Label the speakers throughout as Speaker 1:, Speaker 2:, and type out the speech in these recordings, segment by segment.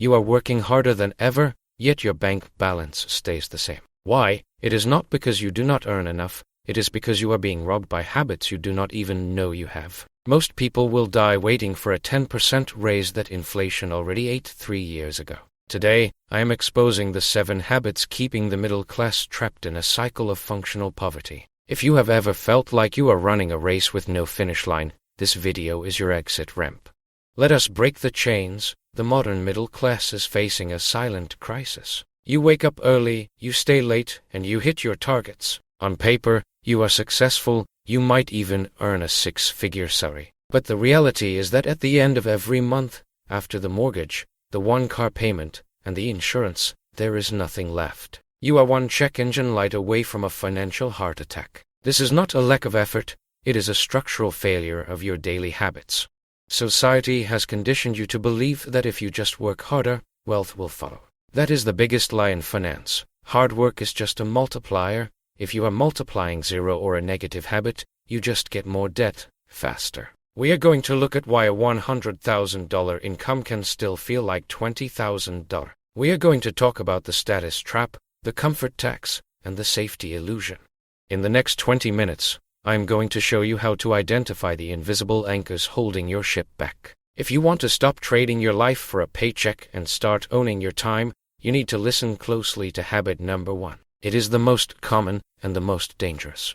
Speaker 1: You are working harder than ever, yet your bank balance stays the same. Why? It is not because you do not earn enough, it is because you are being robbed by habits you do not even know you have. Most people will die waiting for a 10% raise that inflation already ate 3 years ago. Today, I am exposing the 7 habits keeping the middle class trapped in a cycle of functional poverty. If you have ever felt like you are running a race with no finish line, this video is your exit ramp. Let us break the chains. The modern middle class is facing a silent crisis. You wake up early, you stay late, and you hit your targets. On paper, you are successful, you might even earn a 6-figure salary. But the reality is that at the end of every month, after the mortgage, the 1-car payment, and the insurance, there is nothing left. You are one check engine light away from a financial heart attack. This is not a lack of effort, it is a structural failure of your daily habits. Society has conditioned you to believe that if you just work harder, wealth will follow. That is the biggest lie in finance. Hard work is just a multiplier. If you are multiplying 0 or a negative habit, you just get more debt, faster. We are going to look at why a $100,000 income can still feel like $20,000. We are going to talk about the status trap, the comfort tax, and the safety illusion. In the next 20 minutes, I am going to show you how to identify the invisible anchors holding your ship back. If you want to stop trading your life for a paycheck and start owning your time, you need to listen closely to habit number 1. It is the most common and the most dangerous.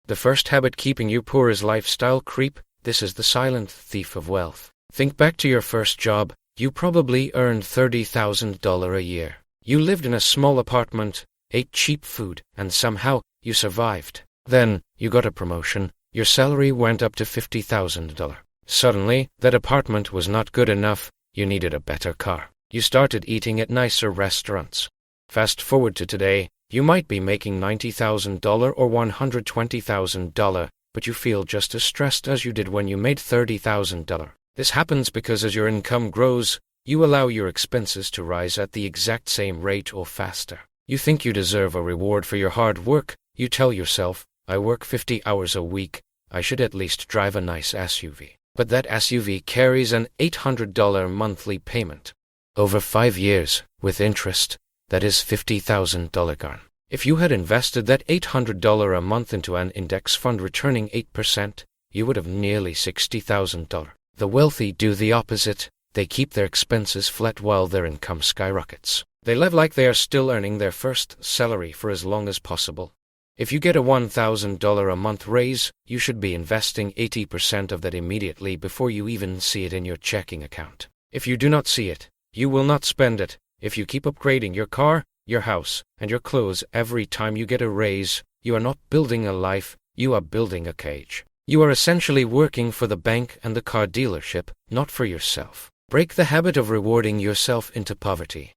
Speaker 1: The first habit keeping you poor is lifestyle creep. This is the silent thief of wealth. Think back to your first job. You probably earned $30,000 a year. You lived in a small apartment, ate cheap food, and somehow you survived. Then, you got a promotion. Your salary went up to $50,000. Suddenly, that apartment was not good enough. You needed a better car. You started eating at nicer restaurants. Fast forward to today, you might be making $90,000 or $120,000, but you feel just as stressed as you did when you made $30,000. This happens because as your income grows, you allow your expenses to rise at the exact same rate or faster. You think you deserve a reward for your hard work. You tell yourself, I work 50 hours a week, I should at least drive a nice SUV. But that SUV carries an $800 monthly payment. Over 5 years, with interest, that is $50,000 gone. If you had invested that $800 a month into an index fund returning 8%, you would have nearly $60,000. The wealthy do the opposite. They keep their expenses flat while their income skyrockets. They live like they are still earning their first salary for as long as possible. If you get a $1,000 a month raise, you should be investing 80% of that immediately before you even see it in your checking account. If you do not see it, you will not spend it. If you keep upgrading your car, your house, and your clothes every time you get a raise, you are not building a life, you are building a cage. You are essentially working for the bank and the car dealership, not for yourself. Break the habit of rewarding yourself into poverty.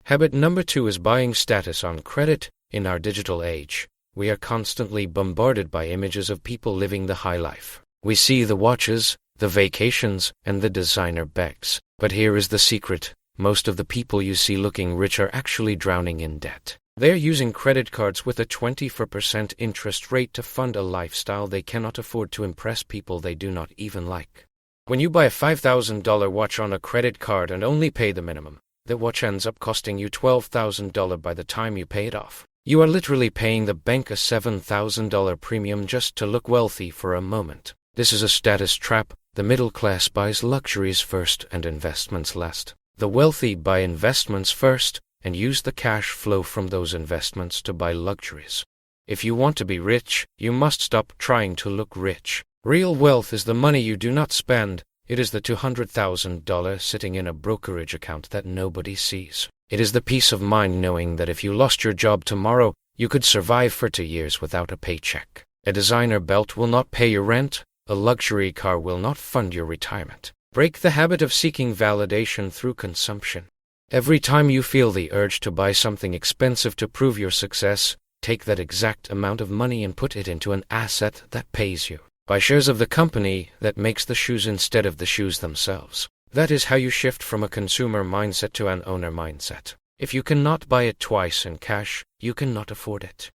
Speaker 1: Habit number 2 is buying status on credit. In our digital age, we are constantly bombarded by images of people living the high life. We see the watches, the vacations, and the designer bags. But here is the secret. Most of the people you see looking rich are actually drowning in debt. They are using credit cards with a 24% interest rate to fund a lifestyle they cannot afford to impress people they do not even like. When you buy a $5,000 watch on a credit card and only pay the minimum, the watch ends up costing you $12,000 by the time you pay it off. You are literally paying the bank a $7,000 premium just to look wealthy for a moment. This is a status trap. The middle class buys luxuries first and investments last. The wealthy buy investments first and use the cash flow from those investments to buy luxuries. If you want to be rich, you must stop trying to look rich. Real wealth is the money you do not spend. It is the $200,000 sitting in a brokerage account that nobody sees. It is the peace of mind knowing that if you lost your job tomorrow, you could survive for 2 years without a paycheck. A designer belt will not pay your rent. A luxury car will not fund your retirement. Break the habit of seeking validation through consumption. Every time you feel the urge to buy something expensive to prove your success, take that exact amount of money and put it into an asset that pays you. Buy shares of the company that makes the shoes instead of the shoes themselves. That is how you shift from a consumer mindset to an owner mindset. If you cannot buy it twice in cash, you cannot afford it.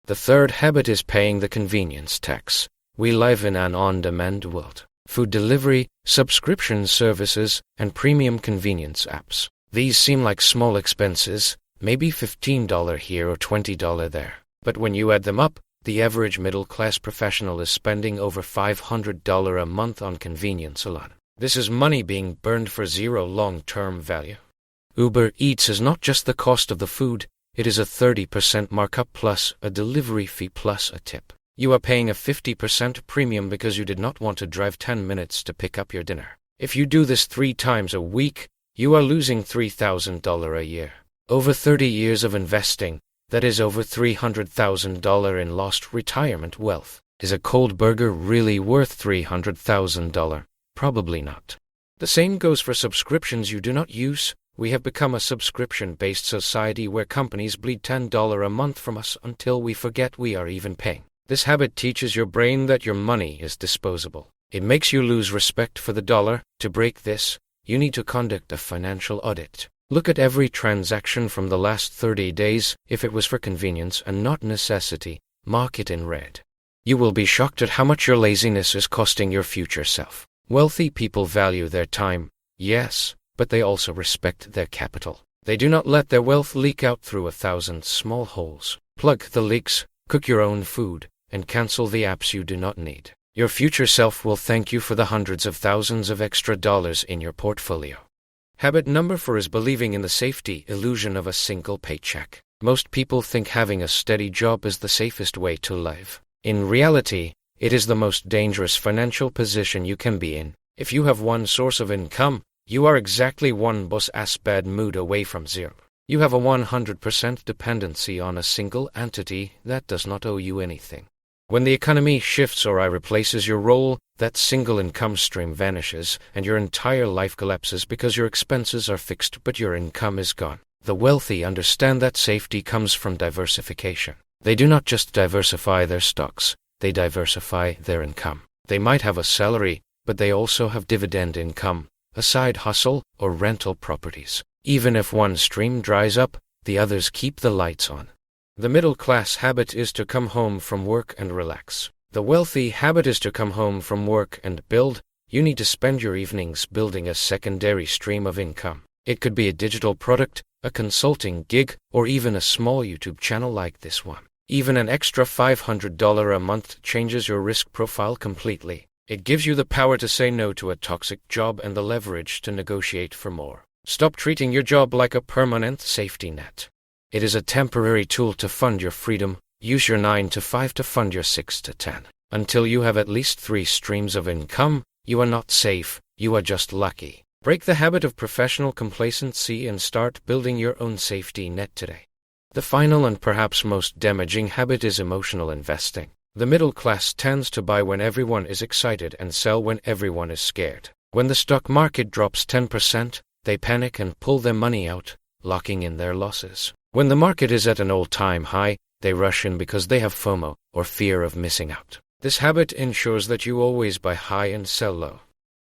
Speaker 1: The third habit is paying the convenience tax. We live in an on-demand world. Food delivery, subscription services, and premium convenience apps. These seem like small expenses, maybe $15 here or $20 there. But when you add them up, the average middle-class professional is spending over $500 a month on convenience alone. This is money being burned for zero long-term value. Uber Eats is not just the cost of the food, it is a 30% markup plus a delivery fee plus a tip. You are paying a 50% premium because you did not want to drive 10 minutes to pick up your dinner. If you do this 3 times a week, you are losing $3,000 a year. Over 30 years of investing, that is over $300,000 in lost retirement wealth. Is a cold burger really worth $300,000? Probably not. The same goes for subscriptions you do not use. We have become a subscription-based society where companies bleed $10 a month from us until we forget we are even paying. This habit teaches your brain that your money is disposable. It makes you lose respect for the dollar. To break this, you need to conduct a financial audit. Look at every transaction from the last 30 days. If it was for convenience and not necessity, mark it in red. You will be shocked at how much your laziness is costing your future self. Wealthy people value their time, yes, but they also respect their capital. They do not let their wealth leak out through 1,000 small holes. Plug the leaks, cook your own food, and cancel the apps you do not need. Your future self will thank you for the hundreds of thousands of extra dollars in your portfolio. Habit number 4 is believing in the safety illusion of a single paycheck. Most people think having a steady job is the safest way to live. In reality, it is the most dangerous financial position you can be in. If you have one source of income, you are exactly one boss-ass bad mood away from zero. You have a 100% dependency on a single entity that does not owe you anything. When the economy shifts or replaces your role, that single income stream vanishes and your entire life collapses because your expenses are fixed but your income is gone. The wealthy understand that safety comes from diversification. They do not just diversify their stocks, they diversify their income. They might have a salary, but they also have dividend income, a side hustle, or rental properties. Even if one stream dries up, the others keep the lights on. The middle-class habit is to come home from work and relax. The wealthy habit is to come home from work and build. You need to spend your evenings building a secondary stream of income. It could be a digital product, a consulting gig, or even a small YouTube channel like this one. Even an extra $500 a month changes your risk profile completely. It gives you the power to say no to a toxic job and the leverage to negotiate for more. Stop treating your job like a permanent safety net. It is a temporary tool to fund your freedom. Use your 9 to 5 to fund your 6 to 10. Until you have at least 3 streams of income, you are not safe, you are just lucky. Break the habit of professional complacency and start building your own safety net today. The final and perhaps most damaging habit is emotional investing. The middle class tends to buy when everyone is excited and sell when everyone is scared. When the stock market drops 10%, they panic and pull their money out, locking in their losses. When the market is at an all-time high, they rush in because they have FOMO, or fear of missing out. This habit ensures that you always buy high and sell low.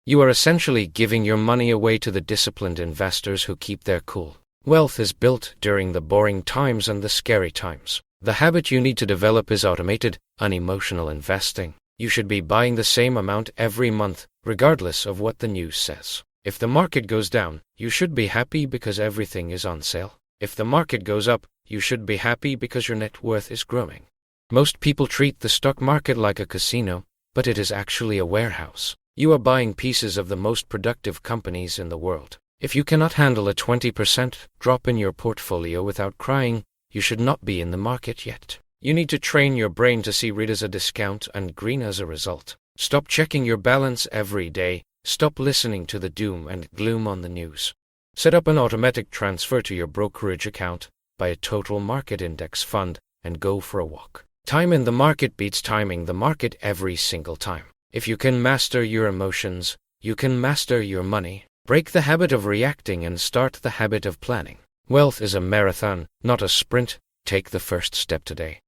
Speaker 1: You are essentially giving your money away to the disciplined investors who keep their cool. Wealth is built during the boring times and the scary times. The habit you need to develop is automated, unemotional investing. You should be buying the same amount every month, regardless of what the news says. If the market goes down, you should be happy because everything is on sale. If the market goes up, you should be happy because your net worth is growing. Most people treat the stock market like a casino, but it is actually a warehouse. You are buying pieces of the most productive companies in the world. If you cannot handle a 20% drop in your portfolio without crying, you should not be in the market yet. You need to train your brain to see red as a discount and green as a result. Stop checking your balance every day. Stop listening to the doom and gloom on the news. Set up an automatic transfer to your brokerage account, buy a total market index fund, and go for a walk. Time in the market beats timing the market every single time. If you can master your emotions, you can master your money. Break the habit of reacting and start the habit of planning. Wealth is a marathon, not a sprint. Take the first step today.